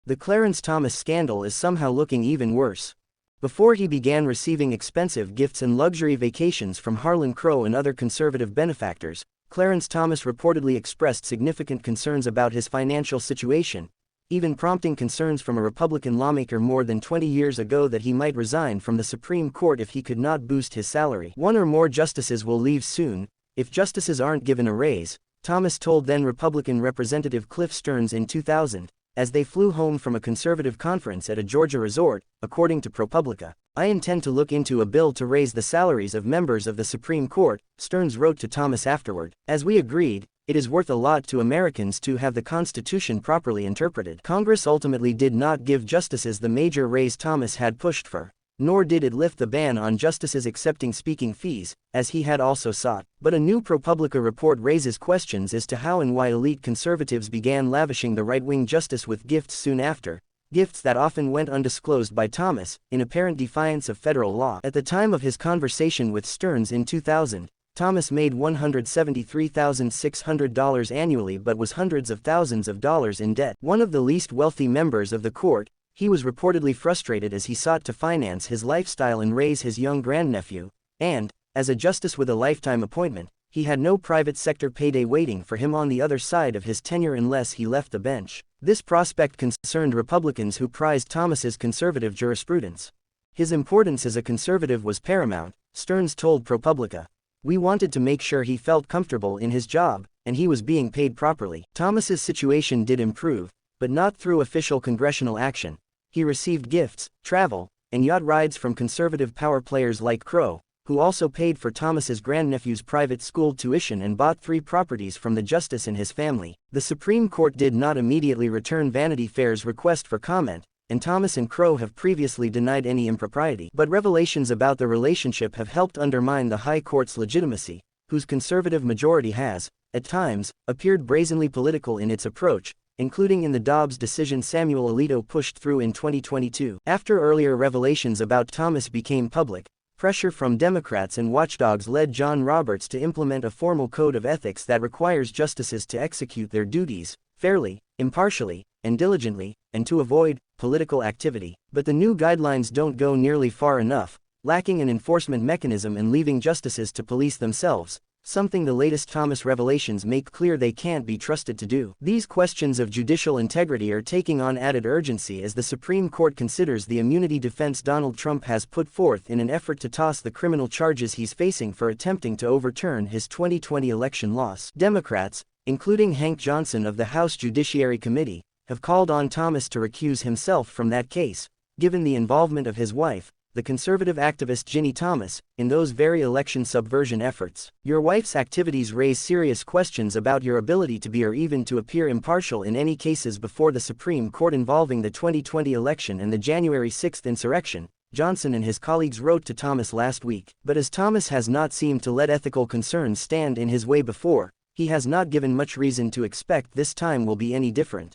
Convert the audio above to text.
The Clarence Thomas scandal is somehow looking even worse. Before he began receiving expensive gifts and luxury vacations from Harlan Crow and other conservative benefactors, Clarence Thomas reportedly expressed significant concerns about his financial situation, even prompting concerns from a Republican lawmaker more than 20 years ago that he might resign from the Supreme Court if he could not boost his salary. One or more justices will leave soon, if justices aren't given a raise, Thomas told then Republican Representative Cliff Stearns in 2000, as they flew home from a conservative conference at a Georgia resort, according to ProPublica. I intend to look into a bill to raise the salaries of members of the Supreme Court, Stearns wrote to Thomas afterward. As we agreed, it is worth a lot to Americans to have the Constitution properly interpreted. Congress ultimately did not give justices the major raise Thomas had pushed for, nor did it lift the ban on justices accepting speaking fees, as he had also sought. But a new ProPublica report raises questions as to how and why elite conservatives began lavishing the right-wing justice with gifts soon after, gifts that often went undisclosed by Thomas, in apparent defiance of federal law. At the time of his conversation with Stearns in 2000, Thomas made $173,600 annually but was hundreds of thousands of dollars in debt. One of the least wealthy members of the court, he was reportedly frustrated as he sought to finance his lifestyle and raise his young grandnephew, and, as a justice with a lifetime appointment, he had no private sector payday waiting for him on the other side of his tenure unless he left the bench. This prospect concerned Republicans who prized Thomas's conservative jurisprudence. His importance as a conservative was paramount, Stearns told ProPublica. We wanted to make sure he felt comfortable in his job, and he was being paid properly. Thomas's situation did improve, but not through official congressional action. He received gifts, travel, and yacht rides from conservative power players like Crow, who also paid for Thomas's grandnephew's private school tuition and bought 3 properties from the justice and his family. The Supreme Court did not immediately return Vanity Fair's request for comment, and Thomas and Crow have previously denied any impropriety. But revelations about the relationship have helped undermine the High Court's legitimacy, whose conservative majority has, at times, appeared brazenly political in its approach, including in the Dobbs decision Samuel Alito pushed through in 2022. After earlier revelations about Thomas became public, pressure from Democrats and watchdogs led John Roberts to implement a formal code of ethics that requires justices to execute their duties fairly, impartially, and diligently, and to avoid political activity. But the new guidelines don't go nearly far enough, lacking an enforcement mechanism and leaving justices to police themselves, something the latest Thomas revelations make clear they can't be trusted to do. These questions of judicial integrity are taking on added urgency as the Supreme Court considers the immunity defense Donald Trump has put forth in an effort to toss the criminal charges he's facing for attempting to overturn his 2020 election loss. Democrats, including Hank Johnson of the House Judiciary Committee, have called on Thomas to recuse himself from that case, given the involvement of his wife, the conservative activist Ginny Thomas, in those very election subversion efforts. Your wife's activities raise serious questions about your ability to be or even to appear impartial in any cases before the Supreme Court involving the 2020 election and the January 6 insurrection, Johnson and his colleagues wrote to Thomas last week. But as Thomas has not seemed to let ethical concerns stand in his way before, he has not given much reason to expect this time will be any different.